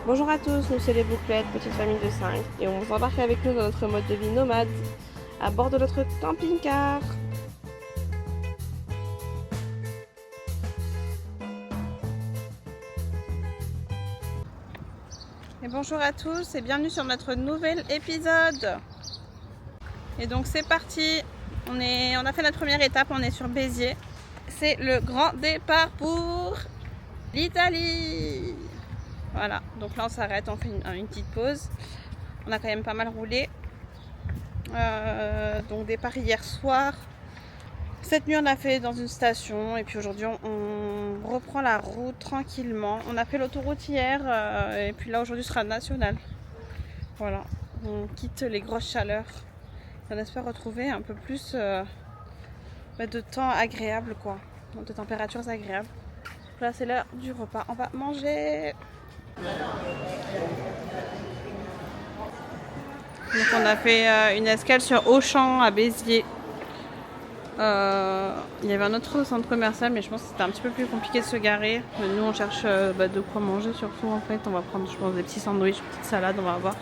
Bonjour à tous, nous c'est les Bouclettes, petite famille de 5 et on vous embarque avec nous dans notre mode de vie nomade à bord de notre camping-car. Et bonjour à tous et bienvenue sur notre nouvel épisode. Et donc c'est parti, on a fait notre première étape, on est sur Béziers. C'est le grand départ pour l'Italie. Voilà, donc là on s'arrête, on fait une petite pause. On a quand même pas mal roulé. Donc départ hier soir. Cette nuit on a fait dans une station et puis aujourd'hui on reprend la route tranquillement. On a fait l'autoroute hier et puis là aujourd'hui sera national. Voilà, on quitte les grosses chaleurs. On espère retrouver un peu plus de temps agréable quoi, de températures agréables. Là c'est l'heure du repas, on va manger. Donc on a fait une escale sur Auchan à Béziers. Il y avait un autre centre commercial mais je pense que c'était un petit peu plus compliqué de se garer. Nous on cherche de quoi manger surtout en fait. On va prendre je pense des petits sandwichs, petites salades, on va voir.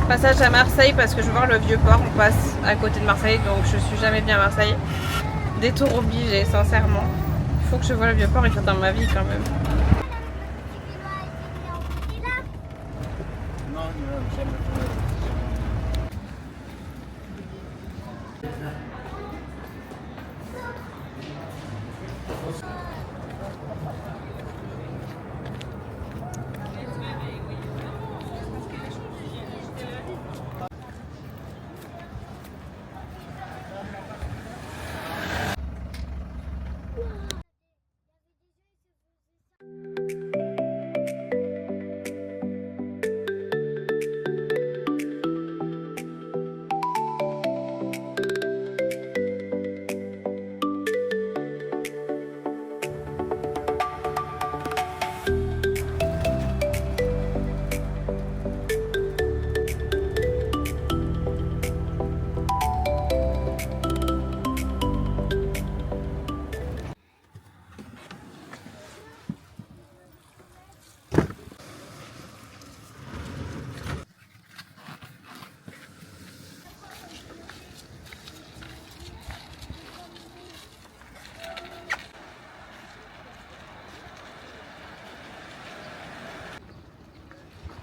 Passage à Marseille parce que je veux voir le vieux port, on passe à côté de Marseille donc je suis jamais bien à Marseille. Détour obligé, sincèrement. Il faut que je vois le vieux port, il faut dans ma vie quand même.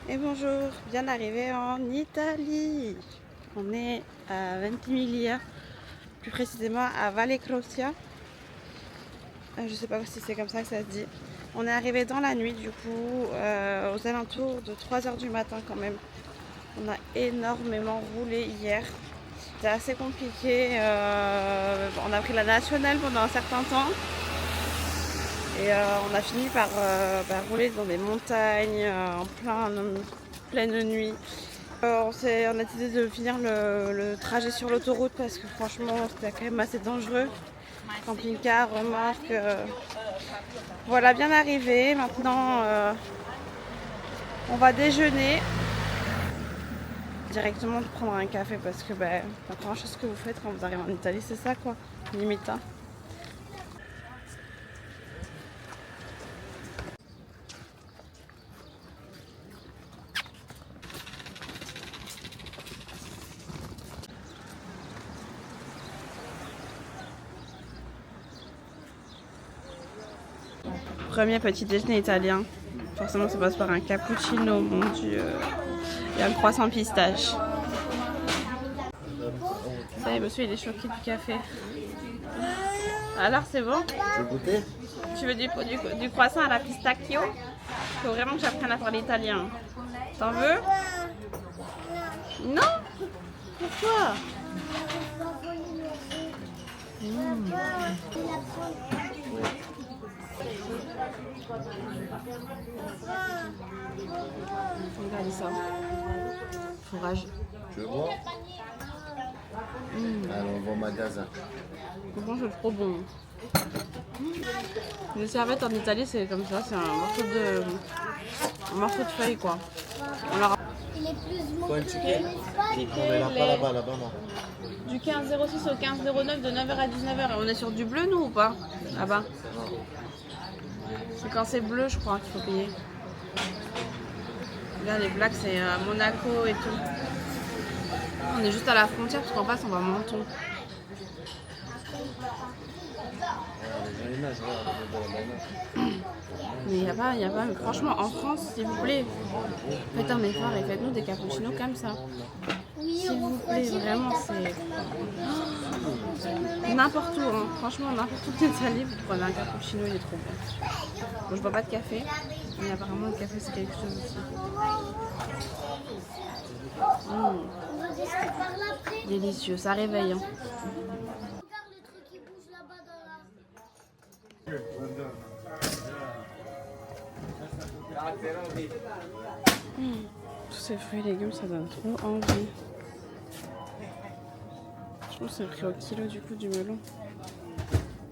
Et bonjour, bien arrivé en Italie. On est à Ventimiglia, plus précisément à Valle Crocea. Je sais pas si c'est comme ça que ça se dit. On est arrivé dans la nuit du coup, aux alentours de 3 h du matin quand même. On a énormément roulé hier. C'était assez compliqué. On a pris la nationale pendant un certain temps. Et on a fini par rouler dans des montagnes en pleine nuit. On a décidé de finir le trajet sur l'autoroute parce que franchement c'était quand même assez dangereux. Camping-car, remorque. Voilà, bien arrivé. Maintenant on va déjeuner. Directement de prendre un café parce que la première chose que vous faites quand vous arrivez en Italie c'est ça quoi, limite hein. Premier petit déjeuner italien. Forcément, ça passe par un cappuccino, mon dieu. Et un croissant pistache. Ça y est, monsieur, il est choqué du café. Alors, c'est bon? Tu veux goûter? Tu veux du croissant à la pistachio? Il faut vraiment que j'apprenne à parler italien. T'en veux? Non? Pourquoi? Regardez ça. Fourrage. Tu veux voir? Alors on va au magasin. Franchement, c'est trop bon. Les serviettes en Italie, c'est comme ça, c'est un morceau de feuille quoi. On leur a... Quoi, un ticket? On est là-bas, là-bas, non? Du 15,06 au 15,09 de 9h à 19h. On est sur du bleu nous ou pas? Là-bas. C'est quand c'est bleu, je crois, qu'il faut payer. Là, les blagues, c'est à Monaco et tout. On est juste à la frontière parce qu'en face, on va à Menton. Mais il n'y a pas, mais franchement, en France, s'il vous plaît, faites un effort et faites-nous des cappuccinos comme ça. S'il vous plaît, vraiment, c'est n'importe où, hein. Franchement, n'importe où que vous allez, vous prenez un cappuccino, il est trop bon. Bon, je bois pas de café, mais apparemment le café c'est quelque chose aussi. Délicieux, ça réveille. Hein. Tous ces fruits et légumes, ça donne trop envie. Je pense que c'est pris au kilo du coup du melon.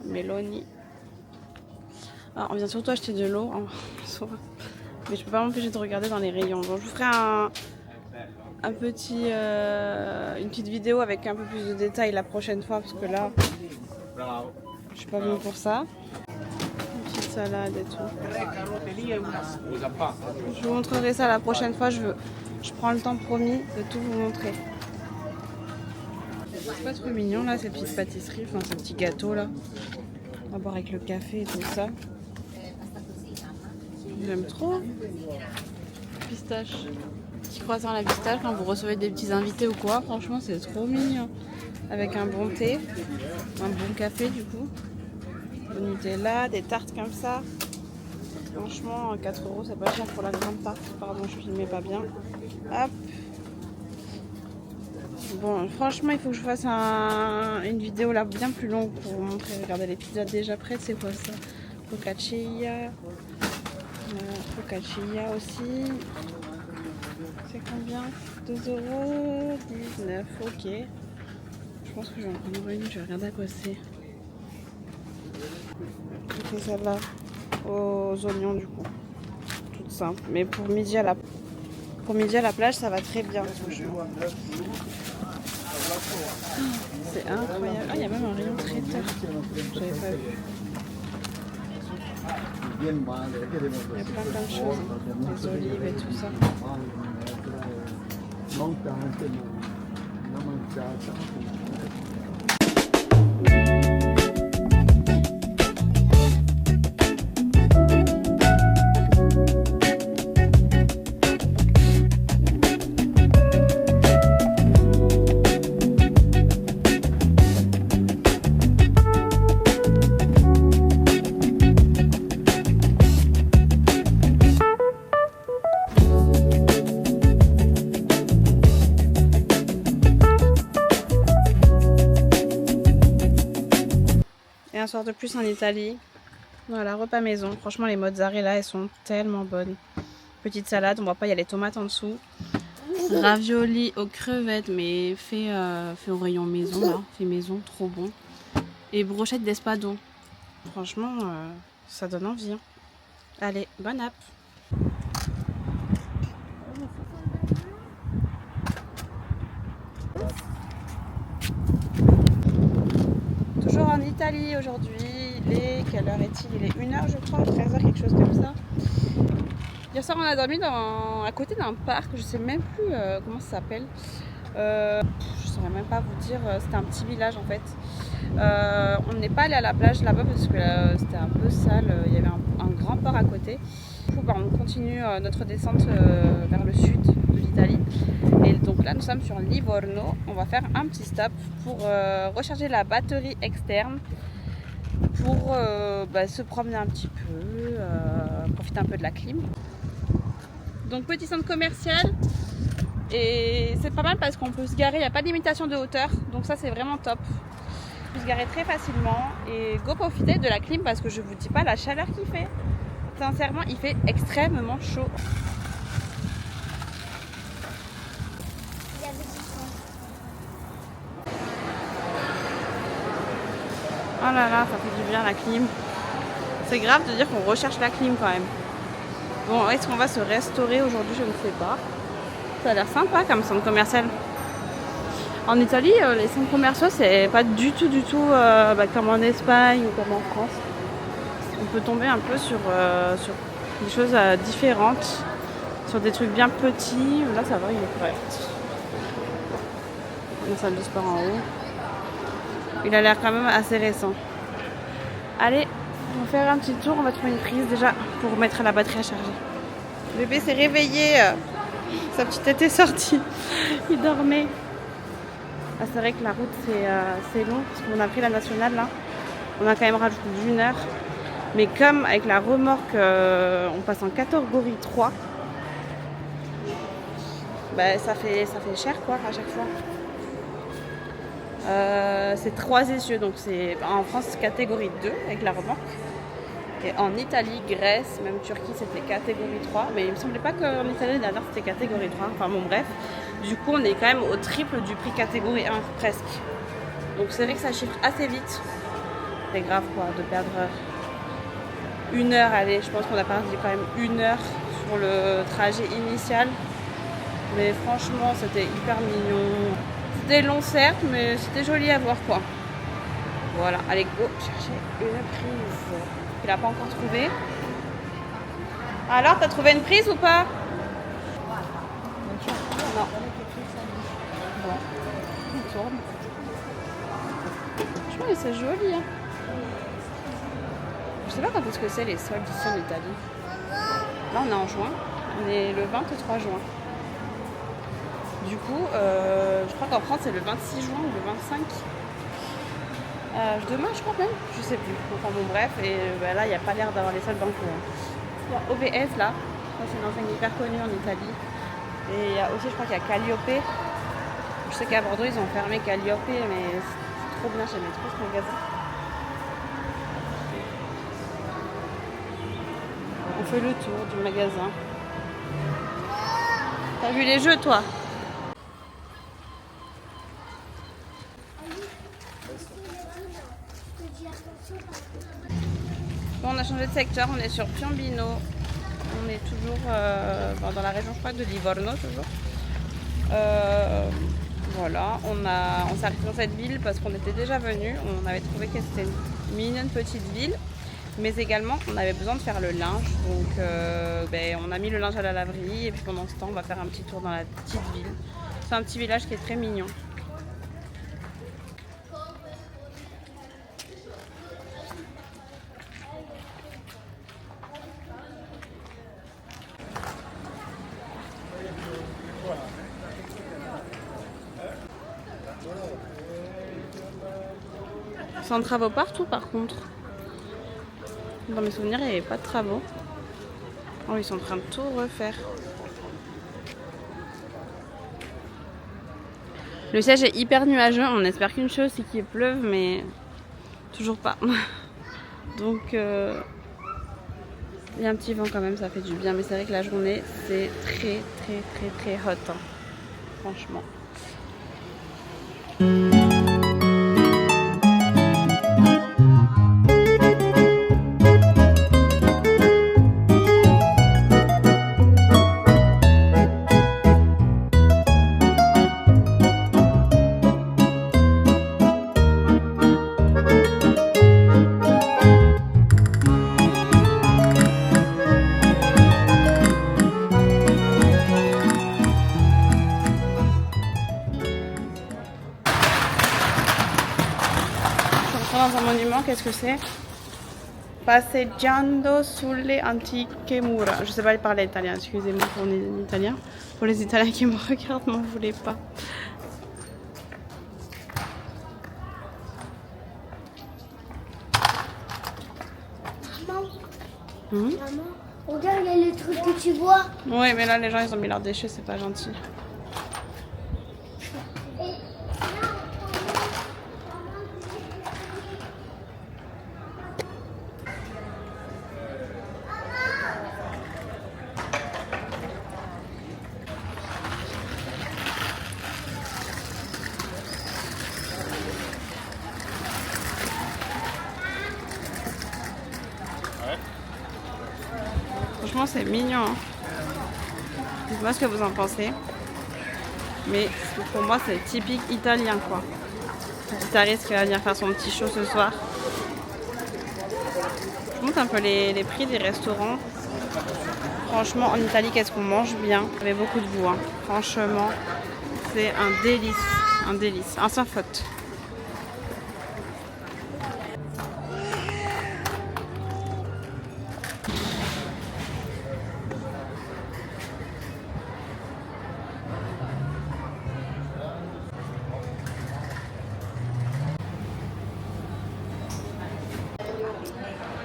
Meloni. Alors, on vient surtout acheter de l'eau en soi. Mais je peux pas m'empêcher de regarder dans les rayons. Bon, je vous ferai une petite vidéo avec un peu plus de détails la prochaine fois parce que là, je suis pas venue pour ça. Une petite salade et tout. Je vous montrerai ça la prochaine fois. Je prends le temps promis de tout vous montrer. C'est pas trop mignon là, ces petites pâtisseries, enfin ces petits gâteaux là. On va boire avec le café et tout ça. J'aime trop. Pistache. Petit croissant à la pistache quand vous recevez des petits invités ou quoi. Franchement, c'est trop mignon. Avec un bon thé, un bon café du coup. Du Nutella, des tartes comme ça. Franchement, 4 €, c'est pas cher pour la grande tarte. Pardon, je filmais pas bien. Hop. Bon, franchement, il faut que je fasse une vidéo là bien plus longue pour vous montrer. Regardez les pizzas déjà prêtes, c'est quoi ça? Focaccia. Focaccia aussi. C'est combien? 2,19 €. Ok. Je pense que je vais en prendre une. Je vais regarder à quoi c'est. Ok, celle-là aux oignons du coup. Toute simple. Mais pour midi à la plage, ça va très bien. C'est incroyable. Ah, il y a même un rayon traiteur. J'avais pas vu. Il y a plein de choses. Des olives et tout ça. un soir de plus en Italie. Voilà, repas maison. Franchement, les mozzarella, elles sont tellement bonnes. Petite salade, on voit pas, il y a les tomates en dessous. Ravioli aux crevettes, mais fait au rayon maison, là. Fait maison, trop bon. Et brochette d'espadon. Franchement, ça donne envie. Hein. Allez, bonne app. Toujours en Italie aujourd'hui. Quelle heure est-il? Il est 1h je crois, 13h, quelque chose comme ça. Hier soir on a dormi à côté d'un parc, je sais même plus comment ça s'appelle. Je saurais même pas vous dire, c'était un petit village en fait. On n'est pas allé à la plage là-bas parce que c'était un peu sale, il y avait un grand port à côté. Du coup on continue notre descente vers le sud de l'Italie. Et donc là nous sommes sur Livorno, on va faire un petit stop pour recharger la batterie externe. Pour se promener un petit peu, profiter un peu de la clim. Donc petit centre commercial et c'est pas mal parce qu'on peut se garer, il n'y a pas de limitation de hauteur, donc ça c'est vraiment top. On peut se garer très facilement et go profiter de la clim parce que je vous dis pas la chaleur qu'il fait. Sincèrement il fait extrêmement chaud. Oh là là, ça fait du bien la clim. C'est grave de dire qu'on recherche la clim quand même. Bon, est-ce qu'on va se restaurer aujourd'hui? Je ne sais pas. Ça a l'air sympa comme centre commercial. En Italie, les centres commerciaux, c'est pas du tout comme en Espagne ou comme en France. On peut tomber un peu sur des choses différentes, sur des trucs bien petits. Là, ça va, il est correct. La salle de sport en haut. Il a l'air quand même assez récent. Allez, on va faire un petit tour. On va trouver une prise déjà pour mettre la batterie à charger. Le bébé s'est réveillé. Sa petite tête est sortie. Il dormait. Ah, c'est vrai que la route c'est long parce qu'on a pris la nationale là. On a quand même rajouté d'1 heure. Mais comme avec la remorque, on passe en catégorie 3. Ça fait cher quoi à chaque fois. C'est 3 essieux, donc c'est en France c'est catégorie 2 avec la remorque. Et en Italie, Grèce, même Turquie c'était catégorie 3. Mais il me semblait pas qu'en Italie dernière c'était catégorie 3. Enfin bon bref. Du coup on est quand même au triple du prix catégorie 1 presque. Donc c'est vrai que ça chiffre assez vite. C'est grave quoi de perdre 1 heure. Allez, je pense qu'on a perdu quand même 1 heure sur le trajet initial. Mais franchement c'était hyper mignon. C'était long certes, mais c'était joli à voir quoi. Voilà, allez go chercher une prise. Il n'a pas encore trouvé. Alors, t'as trouvé une prise ou pas? Non. Bon, il tourne. Franchement, c'est joli. Hein. Je sais pas quand est-ce que c'est les soldes ici en Italie. Là, on est en juin. On est le 23 juin. Du coup, je crois qu'en France c'est le 26 juin ou le 25. Demain je crois même, je sais plus. Enfin bon bref, et là il n'y a pas l'air d'avoir les soldes en cours. Il y a OVS là, ça c'est une enseigne hyper connue en Italie. Et il y a aussi, je crois qu'il y a Calliope. Je sais qu'à Bordeaux ils ont fermé Calliope, mais c'est trop bien, j'aimais trop ce magasin. On fait le tour du magasin. T'as vu les jeux toi? Bon, on a changé de secteur, on est sur Piombino. On est toujours dans la région, je crois, de Livorno toujours. Voilà, on s'est arrêté dans cette ville parce qu'on était déjà venu. On avait trouvé que c'était une mignonne petite ville, mais également on avait besoin de faire le linge. Donc on a mis le linge à la laverie et puis pendant ce temps on va faire un petit tour dans la petite ville. C'est un petit village qui est très mignon. Sans travaux partout par contre. Dans mes souvenirs il n'y avait pas de travaux. Oh, ils sont en train de tout refaire. Le ciel est hyper nuageux. On espère qu'une chose c'est qu'il pleuve, mais Toujours pas. Donc il y a un petit vent quand même, ça fait du bien. Mais c'est vrai que la journée c'est très hot, hein, franchement. Dans un monument, qu'est-ce que c'est? Passeggiando sulle antiche mura. Je sais pas parler italien, excusez-moi pour les Italiens. Pour les Italiens qui me regardent, m'en voulez pas. Maman, regarde, il y a les trucs que tu vois. Oui, mais là les gens ils ont mis leurs déchets, c'est pas gentil. Franchement, c'est mignon. Hein. Dites-moi ce que vous en pensez. Mais pour moi, c'est typique italien, quoi. Le guitariste qui va venir faire son petit show ce soir. Je montre un peu les prix des restaurants. Franchement, en Italie, qu'est-ce qu'on mange bien? Il y avait beaucoup de goût. Hein. Franchement, c'est un délice. Un délice. Un sans faute.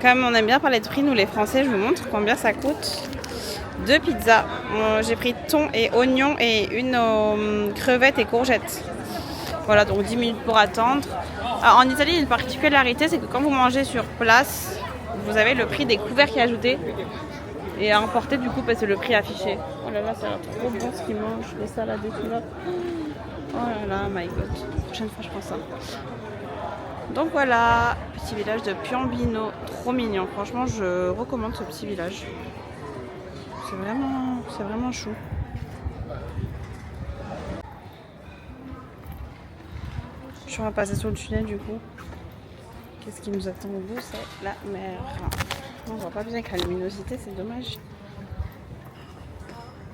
Comme on aime bien parler de prix, nous les Français, je vous montre combien ça coûte. 2 pizzas. J'ai pris thon et oignon et une crevette et courgettes. Voilà, donc 10 minutes pour attendre. Alors, en Italie, il y a une particularité, c'est que quand vous mangez sur place, vous avez le prix des couverts qui est ajouté. Et à emporter du coup, parce que le prix affiché. Oh là là, ça a l'air trop bon ce qu'ils mangent, les salades et tout là. Oh là là, my god. La prochaine fois, je prends ça. Donc voilà, petit village de Piombino, trop mignon. Franchement, je recommande ce petit village. C'est vraiment chou. Je vais passer sur le tunnel du coup. Qu'est-ce qui nous attend au bout? C'est la mer. On voit pas bien avec la luminosité, c'est dommage.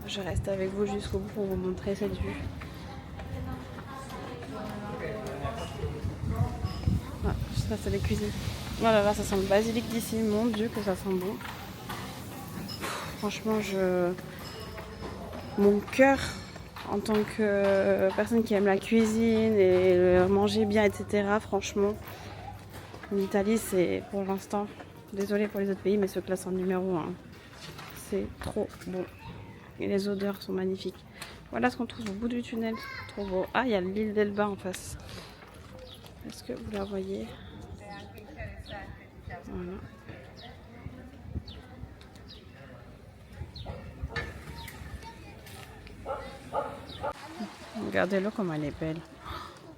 Je reste avec vous jusqu'au bout pour vous montrer cette vue. Ça c'est les cuisines. Voilà, là ça sent le basilic d'ici. Mon dieu que ça sent bon. Franchement, mon cœur en tant que personne qui aime la cuisine et manger bien, etc. Franchement, l'Italie c'est pour l'instant, désolée pour les autres pays, mais se classe en numéro 1. C'est trop bon. Et les odeurs sont magnifiques. Voilà ce qu'on trouve au bout du tunnel. Trop beau. Ah, il y a l'île d'Elba en face. Est-ce que vous la voyez? Voilà. Regardez-le comme elle est belle.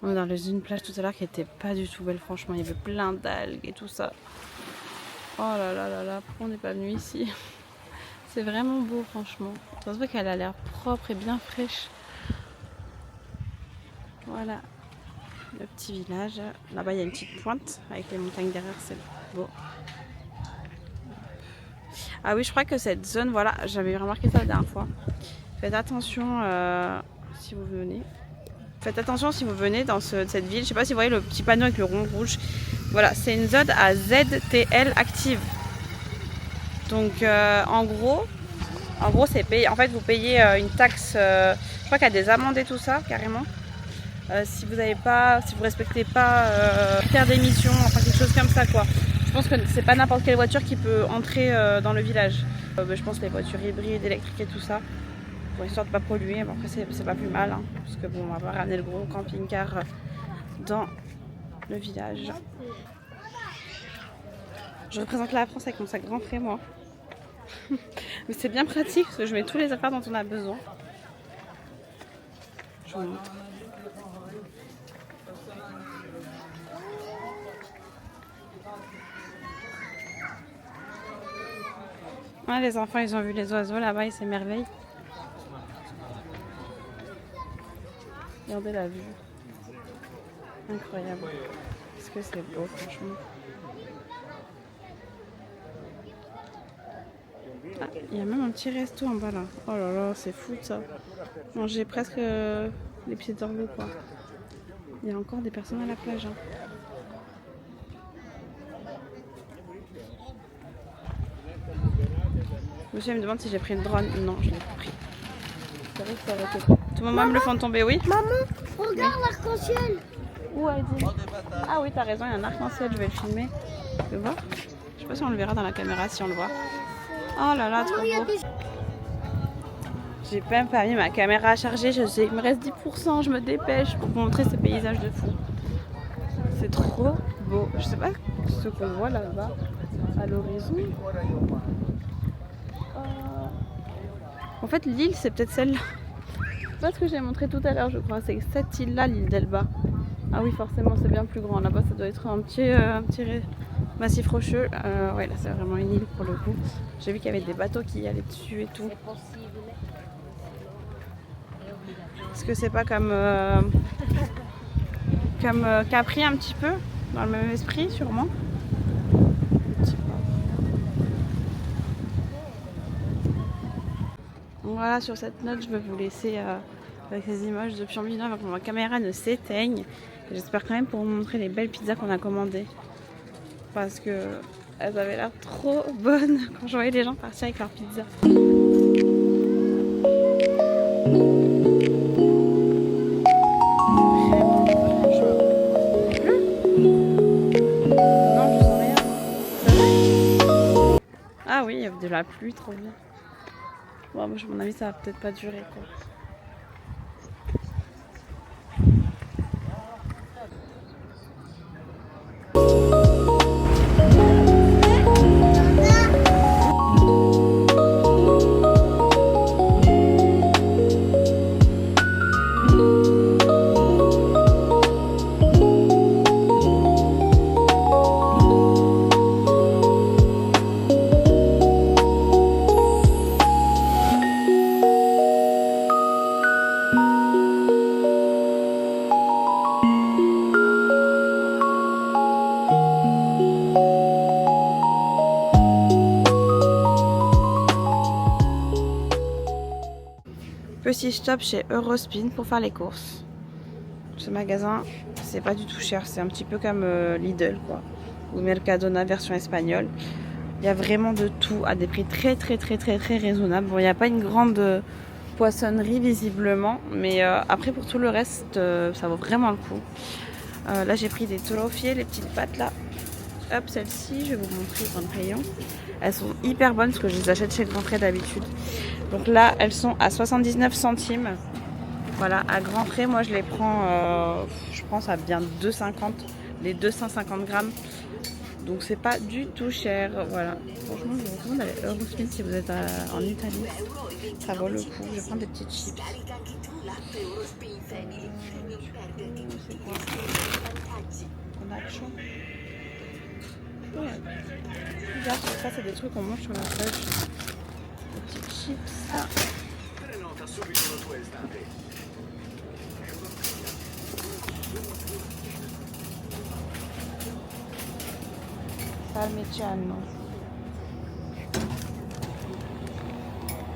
On est dans une plage tout à l'heure qui était pas du tout belle, franchement. Il y avait plein d'algues et tout ça. Oh là là là là, pourquoi on n'est pas venu ici? C'est vraiment beau, franchement. Ça se voit qu'elle a l'air propre et bien fraîche. Voilà. Le petit village. Là-bas, il y a une petite pointe avec les montagnes derrière, c'est beau. Ah oui, je crois que cette zone, voilà, j'avais remarqué ça la dernière fois. Faites attention si vous venez. Faites attention si vous venez dans cette ville. Je sais pas si vous voyez le petit panneau avec le rond rouge. Voilà, c'est une zone à ZTL active. Donc en gros c'est payé. En fait, vous payez une taxe. Je crois qu'il y a des amendes et tout ça, carrément. Si vous respectez pas critères d'émission, enfin quelque chose comme ça, quoi. Je pense que c'est pas n'importe quelle voiture qui peut entrer dans le village. Je pense que les voitures hybrides, électriques et tout ça, pour histoire de pas polluer. Bon, après c'est pas plus mal, hein, parce que bon, on va pas ramener le gros camping-car dans le village. Je représente la France avec mon sac grand frais, moi. Mais c'est bien pratique parce que je mets tous les affaires dont on a besoin. Je vous montre. Ah, les enfants, ils ont vu les oiseaux là-bas, ils s'émerveillent. Regardez la vue. Incroyable. Est-ce que c'est beau, franchement? Ah, il y a même un petit resto en bas là. Oh là là, c'est fou ça. J'ai presque les pieds dans l'eau quoi. Il y a encore des personnes à la plage. Hein. Monsieur me demande si j'ai pris une drone. Non, je l'ai pas pris. C'est vrai que ça aurait été... Tout le monde me le font tomber, oui. Maman, regarde l'arc-en-ciel. Où Heidi? Ah oui, t'as raison, il y a un arc-en-ciel, je vais le filmer. Tu veux voir? Je sais pas si on le verra dans la caméra, si on le voit. Oh là là, trop beau. J'ai même pas mis ma caméra à charger, il me reste 10%, je me dépêche pour vous montrer ces paysages de fou. C'est trop beau. Je sais pas ce qu'on voit là-bas, à l'horizon. En fait, l'île, c'est peut-être celle-là. C'est pas ce que j'ai montré tout à l'heure, je crois. C'est cette île-là, l'île d'Elba. Ah oui, forcément, c'est bien plus grand. Là-bas, ça doit être un petit massif rocheux. Ouais, là, c'est vraiment une île pour le coup. J'ai vu qu'il y avait des bateaux qui y allaient dessus et tout. Est-ce que c'est pas comme Capri un petit peu? Dans le même esprit, sûrement. Voilà, sur cette note, je vais vous laisser avec ces images de Piombino avant que ma caméra ne s'éteigne. J'espère quand même pour vous montrer les belles pizzas qu'on a commandées. Parce que elles avaient l'air trop bonnes quand je voyais les gens partir avec leurs pizzas. Non, je sens rien. Ah oui, il y avait de la pluie, trop bien. Bon, à mon avis, ça va peut-être pas durer quoi. Petit stop chez Eurospin pour faire les courses. Ce magasin, c'est pas du tout cher, c'est un petit peu comme Lidl quoi, ou Mercadona version espagnole. Il y a vraiment de tout à des prix très raisonnables. Bon, il n'y a pas une grande poissonnerie visiblement, mais après pour tout le reste, ça vaut vraiment le coup. Là j'ai pris des torofiés, les petites pâtes là. Hop, celles-ci, je vais vous montrer dans le rayon. Elles sont hyper bonnes parce que je les achète chez le Grand Frais d'habitude. Donc là, elles sont à 79 centimes. Voilà, à Grand Frais, moi je les prends, je pense à bien 2,50, les 250 grammes. Donc c'est pas du tout cher. Voilà, franchement, je vous recommande d'aller à Eurospin si vous êtes en Italie. Ça vaut le coup. Je vais prendre des petites chips. C'est quoi? Nacho. Ouais. Regarde, ça c'est des trucs qu'on mange sur la plage. Des petites chips. Parmigiano.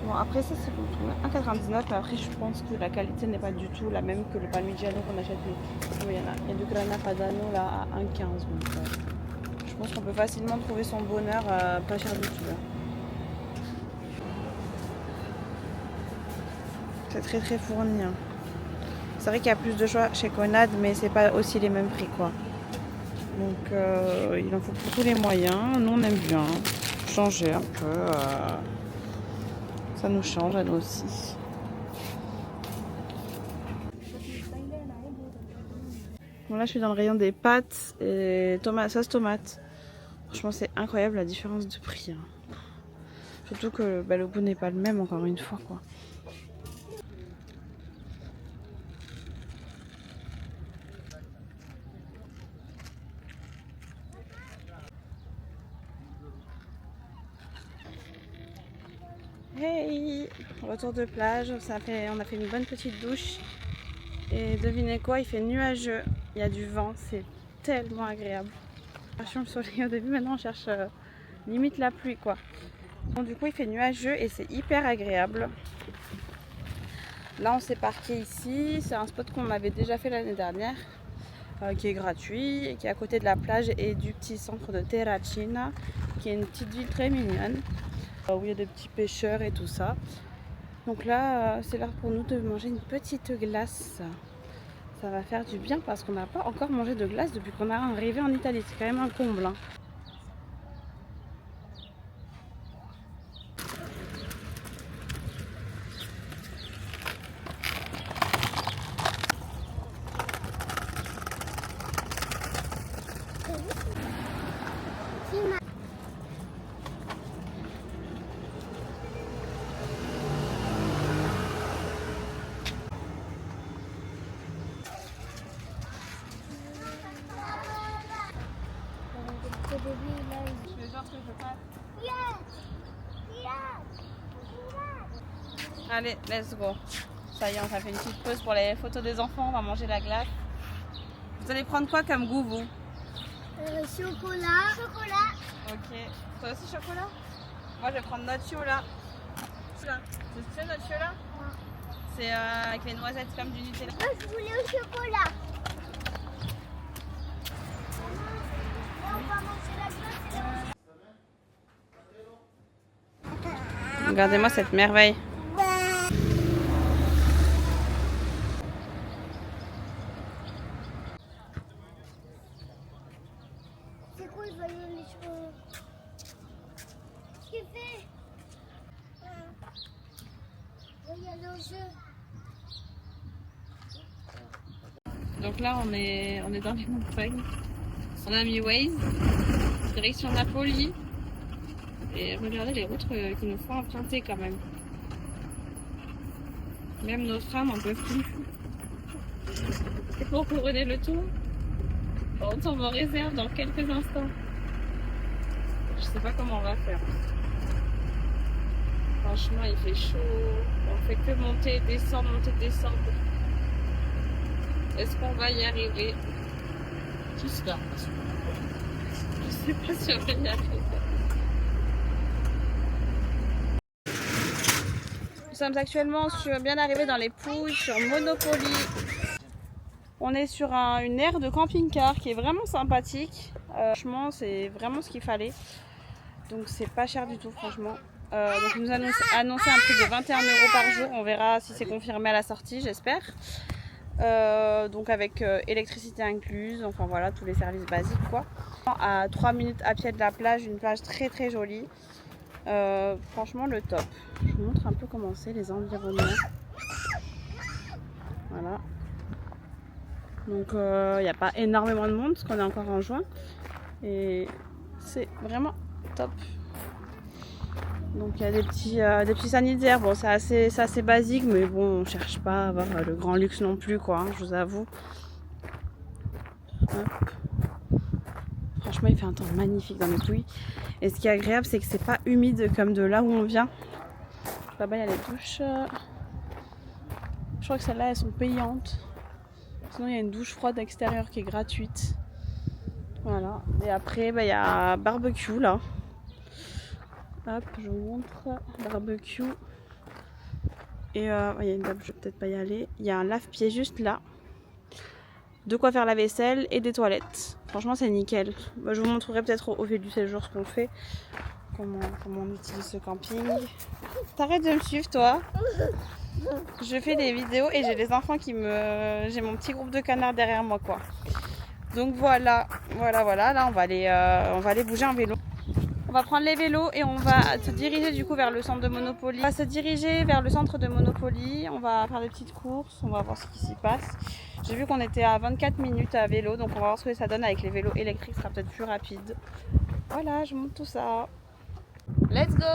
Bon, après ça c'est pour tout. 1,99, mais après je pense que la qualité n'est pas du tout la même que le Parmigiano qu'on achète. Il y a du Grana Padano là à 1,15. Donc, je pense qu'on peut facilement trouver son bonheur pas cher du tout. Là. C'est très fourni. Hein. C'est vrai qu'il y a plus de choix chez Conad, mais c'est pas aussi les mêmes prix quoi. Donc il en faut pour tous les moyens. Nous on aime bien changer un peu. Ça nous change à nous aussi. Bon là je suis dans le rayon des pâtes et sauce tomate. Franchement, c'est incroyable la différence de prix. Hein. Surtout que le goût n'est pas le même, encore une fois, quoi. Hey, retour de plage, on a fait une bonne petite douche. Et devinez quoi, il fait nuageux, il y a du vent, c'est tellement agréable. On cherche le soleil au début, maintenant on cherche limite la pluie quoi. Donc du coup il fait nuageux et c'est hyper agréable. Là on s'est parqué ici, c'est un spot qu'on avait déjà fait l'année dernière, qui est gratuit et qui est à côté de la plage et du petit centre de Terracina, qui est une petite ville très mignonne, où il y a des petits pêcheurs et tout ça. Donc là, c'est l'heure pour nous de manger une petite glace. Ça va faire du bien parce qu'on n'a pas encore mangé de glace depuis qu'on est arrivé en Italie. C'est quand même un comble. Hein. Allez, let's go. Ça y est, on a fait une petite pause pour les photos des enfants. On va manger la glace. Vous allez prendre quoi comme goût, vous? Chocolat. Chocolat. Ok. Toi aussi, chocolat? Moi, je vais prendre notre là. C'est notre là? C'est avec les noisettes comme du Nutella. Moi, je voulais au chocolat. On va manger la glace. Regardez-moi cette merveille. C'est quoi, je voyais les chocolats. Qu'est-ce qu'il fait? Regarde le jeu. Donc là, on est dans les montagnes. On a mis Waze, direction Napoli. Et regardez les routes qui nous font emprunter quand même. Même nos femmes n'en peuvent plus. Et pour couronner le tour, on tombe en réserve dans quelques instants. Je sais pas comment on va faire. Franchement, il fait chaud. On fait que monter, descendre, monter, descendre. Est-ce qu'on va y arriver? J'espère. Je sais pas si on va y arriver. Nous sommes actuellement bien arrivés dans les Pouilles, sur Monopoly. On est sur une aire de camping-car qui est vraiment sympathique. Franchement, c'est vraiment ce qu'il fallait. Donc c'est pas cher du tout, franchement. Donc ils nous annoncé un prix de 21 € par jour. On verra si c'est confirmé à la sortie, j'espère. Donc avec électricité incluse, enfin voilà, tous les services basiques quoi. À 3 minutes à pied de la plage, une plage très très jolie. Franchement le top. Je vous montre un peu comment c'est les environnements. Voilà. Donc il n'y a pas énormément de monde parce qu'on est encore en juin. Et c'est vraiment top. Donc il y a des petits sanitaires. Bon c'est assez basique mais bon on cherche pas à avoir le grand luxe non plus quoi, hein, je vous avoue. Hop. Franchement il fait un temps magnifique dans les Pouilles. Et ce qui est agréable c'est que c'est pas humide comme de là où on vient. Là-bas il y a les douches. Je crois que celles-là elles sont payantes. Sinon il y a une douche froide extérieure qui est gratuite. Voilà. Et après il y a barbecue là. Hop, je vous montre. Barbecue. Et il y a une table, je vais peut-être pas y aller. Il y a un lave-pied juste là. De quoi faire la vaisselle et des toilettes. Franchement c'est nickel. Bah, je vous montrerai peut-être au fil du séjour ce qu'on fait. Comment on utilise ce camping. T'arrêtes de me suivre toi. Je fais des vidéos et j'ai les enfants j'ai mon petit groupe de canards derrière moi quoi. Donc voilà. Là on va aller bouger en vélo. On va prendre les vélos et on va se diriger du coup vers le centre de Monopoly. On va se diriger vers le centre de Monopoly. On va faire des petites courses, on va voir ce qui s'y passe. J'ai vu qu'on était à 24 minutes à vélo, donc on va voir ce que ça donne avec les vélos électriques, ce sera peut-être plus rapide. Voilà, je monte tout ça. Let's go!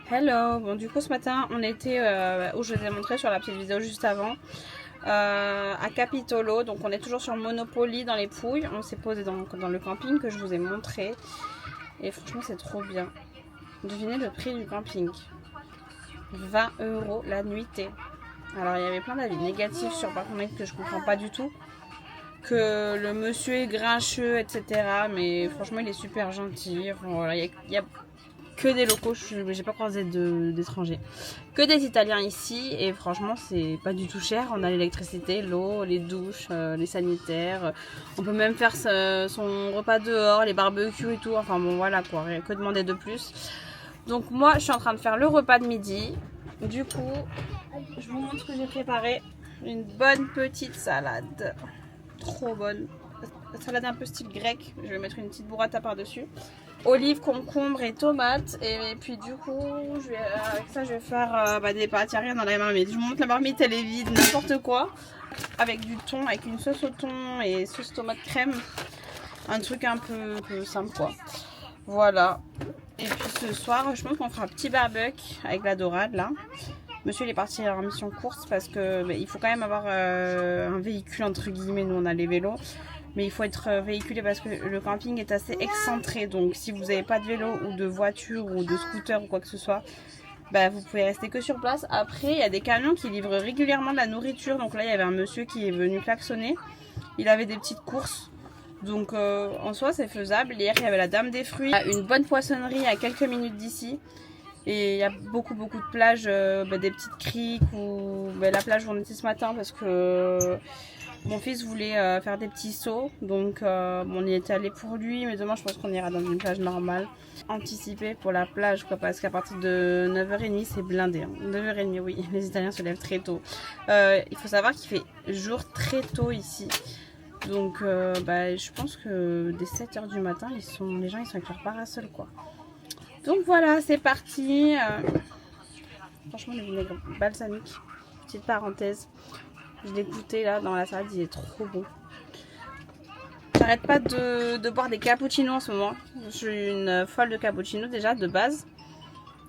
Hello, bon du coup ce matin on était où je vous ai montré sur la petite vidéo juste avant à Capitolo, donc on est toujours sur Monopoly dans les Pouilles. On s'est posé dans le camping que je vous ai montré et franchement c'est trop bien. Devinez le prix du camping, 20 € la nuitée. Alors il y avait plein d'avis négatifs sur par contre que je comprends pas du tout, que le monsieur est grincheux etc, mais franchement il est super gentil. Enfin, voilà, il y a que des locaux, j'ai pas croisé d'étrangers, que des Italiens ici et franchement c'est pas du tout cher. On a l'électricité, l'eau, les douches, les sanitaires, on peut même faire son repas dehors, les barbecues et tout, enfin bon voilà quoi, rien que demander de plus. Donc moi je suis en train de faire le repas de midi, du coup je vous montre ce que j'ai préparé. Une bonne petite salade, trop bonne, salade un peu style grec, je vais mettre une petite burrata par dessus. Olives, concombres et tomates. Et puis du coup, avec ça, je vais faire des pâtes. Il n'y a rien dans la marmite. Je vous montre la marmite, elle est vide, n'importe quoi. Avec du thon, avec une sauce au thon et sauce tomate crème. Un truc un peu simple quoi. Voilà. Et puis ce soir, je pense qu'on fera un petit barbecue avec la dorade là. Monsieur il est parti en mission course parce que il faut quand même avoir un véhicule entre guillemets. Nous on a les vélos. Mais il faut être véhiculé parce que le camping est assez excentré. Donc si vous n'avez pas de vélo ou de voiture ou de scooter ou quoi que ce soit, vous pouvez rester que sur place. Après il y a des camions qui livrent régulièrement de la nourriture. Donc là il y avait un monsieur qui est venu klaxonner. Il avait des petites courses. Donc en soi c'est faisable. Hier il y avait la Dame des Fruits. Il y a une bonne poissonnerie à quelques minutes d'ici. Et il y a beaucoup de plages, des petites criques ou la plage où on était ce matin parce que mon fils voulait faire des petits sauts, donc on y était allé pour lui, mais demain je pense qu'on ira dans une plage normale. Anticipé pour la plage quoi, parce qu'à partir de 9h30 c'est blindé. Hein. 9h30 oui, les Italiens se lèvent très tôt. Il faut savoir qu'il fait jour très tôt ici. Donc je pense que dès 7h du matin, les gens ils sont avec leur parasol quoi. Donc voilà, c'est parti. Franchement le vinaigre balsamique, petite parenthèse. Je l'ai goûté là dans la salade, il est trop bon. J'arrête pas de boire des cappuccinos en ce moment. Je suis une folle de cappuccino déjà de base.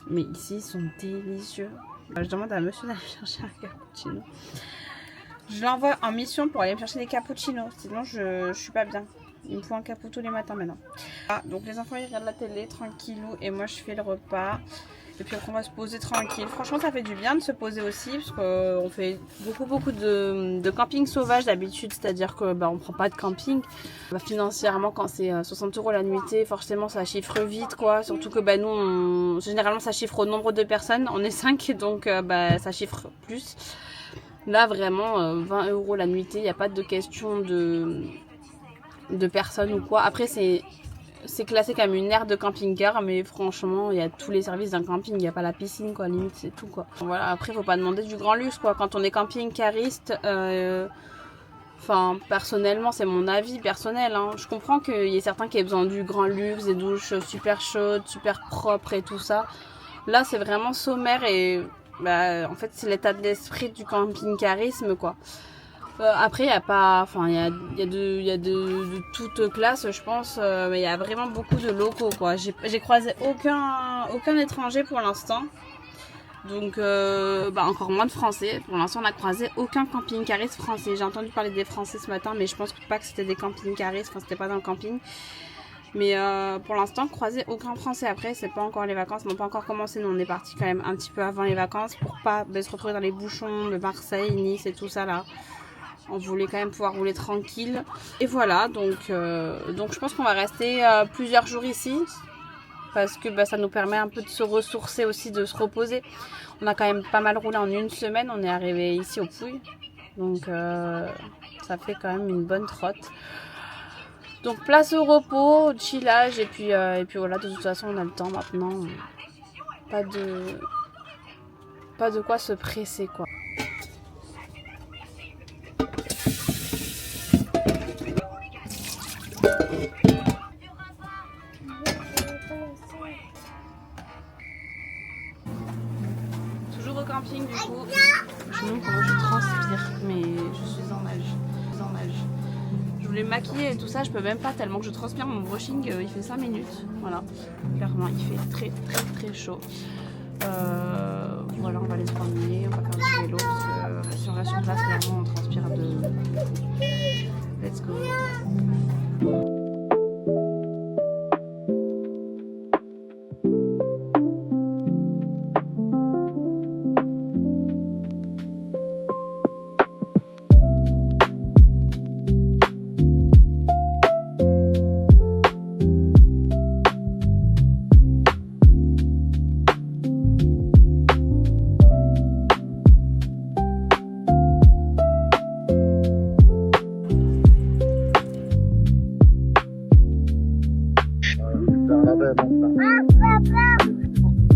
Mais ici ils sont délicieux. Je demande à monsieur d'aller chercher un cappuccino. Je l'envoie en mission pour aller me chercher des cappuccinos. Sinon je suis pas bien. Il me faut un cappuccino tous les matins maintenant. Ah, donc les enfants ils regardent la télé tranquillou et moi je fais le repas. Et puis après on va se poser tranquille. Franchement ça fait du bien de se poser aussi parce qu'on fait beaucoup de camping sauvage d'habitude. C'est-à-dire que on prend pas de camping. Financièrement quand c'est 60 € la nuitée, forcément ça chiffre vite quoi. Surtout que nous généralement ça chiffre au nombre de personnes. On est 5 donc ça chiffre plus. Là vraiment 20 € la nuitée, il n'y a pas de question de personnes ou quoi. Après c'est classé comme une aire de camping-car, mais franchement, il y a tous les services d'un camping, il n'y a pas la piscine, quoi, limite, c'est tout, quoi. Voilà, après, faut pas demander du grand luxe, quoi. Quand on est camping-cariste, personnellement, c'est mon avis personnel, hein. Je comprends qu'il y ait certains qui aient besoin du grand luxe, des douches super chaudes, super propres et tout ça. Là, c'est vraiment sommaire et, en fait, c'est l'état de l'esprit du camping-carisme, quoi. Après, il y a pas, il y a de toutes classes, je pense, mais il y a vraiment beaucoup de locaux, quoi. J'ai croisé aucun étranger pour l'instant, donc encore moins de Français. Pour l'instant, on a croisé aucun camping-cariste français. J'ai entendu parler des Français ce matin, mais je pense pas que c'était des camping-caristes, c'était pas dans le camping. Mais pour l'instant, croisé aucun Français. Après, c'est pas encore les vacances, n'ont pas encore commencé. Nous, on est parti quand même un petit peu avant les vacances pour pas se retrouver dans les bouchons de Marseille, Nice et tout ça là. On voulait quand même pouvoir rouler tranquille. Et voilà, donc je pense qu'on va rester plusieurs jours ici. Parce que ça nous permet un peu de se ressourcer aussi, de se reposer. On a quand même pas mal roulé en une semaine. On est arrivé ici au Pouilles. Donc ça fait quand même une bonne trotte. Donc place au repos, au chillage. Et puis voilà, de toute façon on a le temps maintenant. Pas de quoi se presser quoi. Toujours au camping du coup. Je me demande comment je transpire, mais je suis en nage. Je voulais me maquiller et tout ça, je peux même pas tellement que je transpire. Mon brushing il fait 5 minutes. Voilà, clairement il fait très chaud. Voilà, on va aller se promener, on va faire du vélo parce que si on reste sur place, clairement on transpire de. Let's go.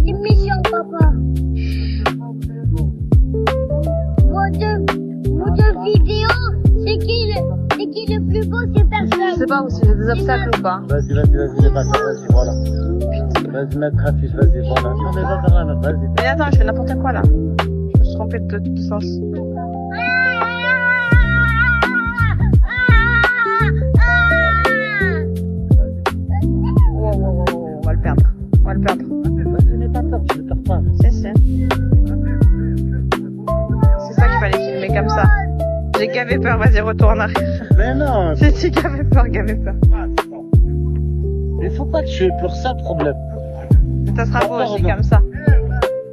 Émission, papa. Votre vidéo, c'est qui le plus beau, c'est personne. Je sais pas si j'ai des obstacles ou pas. Vas-y, les bâtards, vas-y, voilà. Vas-y, mettre affiche, vas-y, voilà. Non, mais va vers là, vas-y. Mais attends, je fais n'importe quoi là. Je me suis trompée de sens. Wow, on va le perdre. Vas-y, n'aie pas peur, tu ne perds pas. Si. C'est ça qu'il fallait filmer comme ça. J'ai gavé peur, vas-y, retourne en arrière. Mais non. Si, gavé peur. Il faut pas que tu aies peur, ça le problème. Ça sera beau aussi comme ça.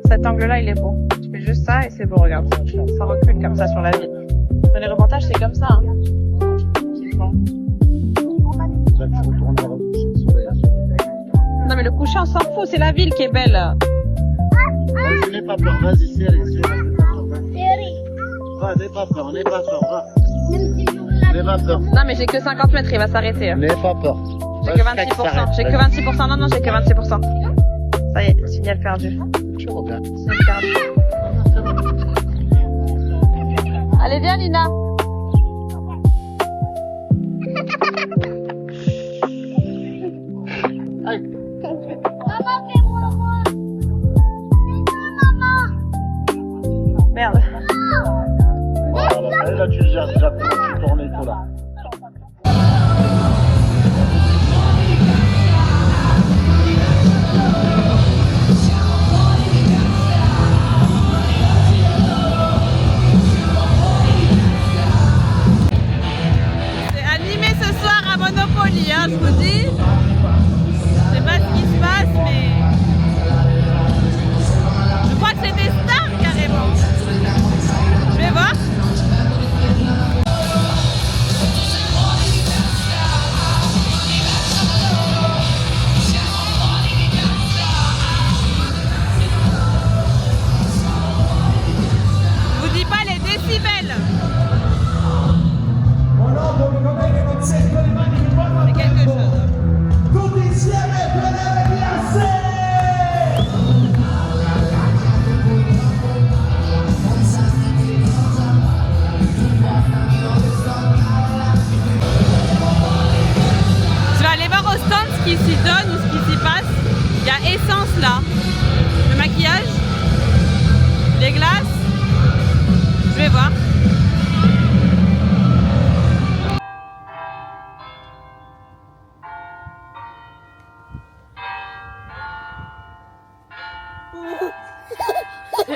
Cet angle-là, il est beau. Tu fais juste ça et c'est beau, regarde. Ça recule comme ça sur la ville. Dans les reportages, c'est comme ça. Hein. Là, tu retournes vers le soleil. Non, mais le coucher, on s'en fout, c'est la ville qui est belle. Vas-y, n'aie pas peur, vas-y, serré. Va, n'aie pas peur, va. N'aie pas peur. Non, mais j'ai que 50 mètres, il va s'arrêter. N'aie pas peur. J'ai que 26%. J'ai que 26%. Non, j'ai que 26%. Ça y est, signal perdu. Tu regardes. Signal perdu. Allez, viens, Lina. Aïe. Maman, fais-moi rose. Maman. Merde. Voilà, et là, tu le gères déjà, tu tournes et tout là.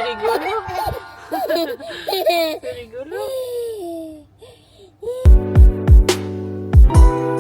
C'est rigolo. C'est rigolo.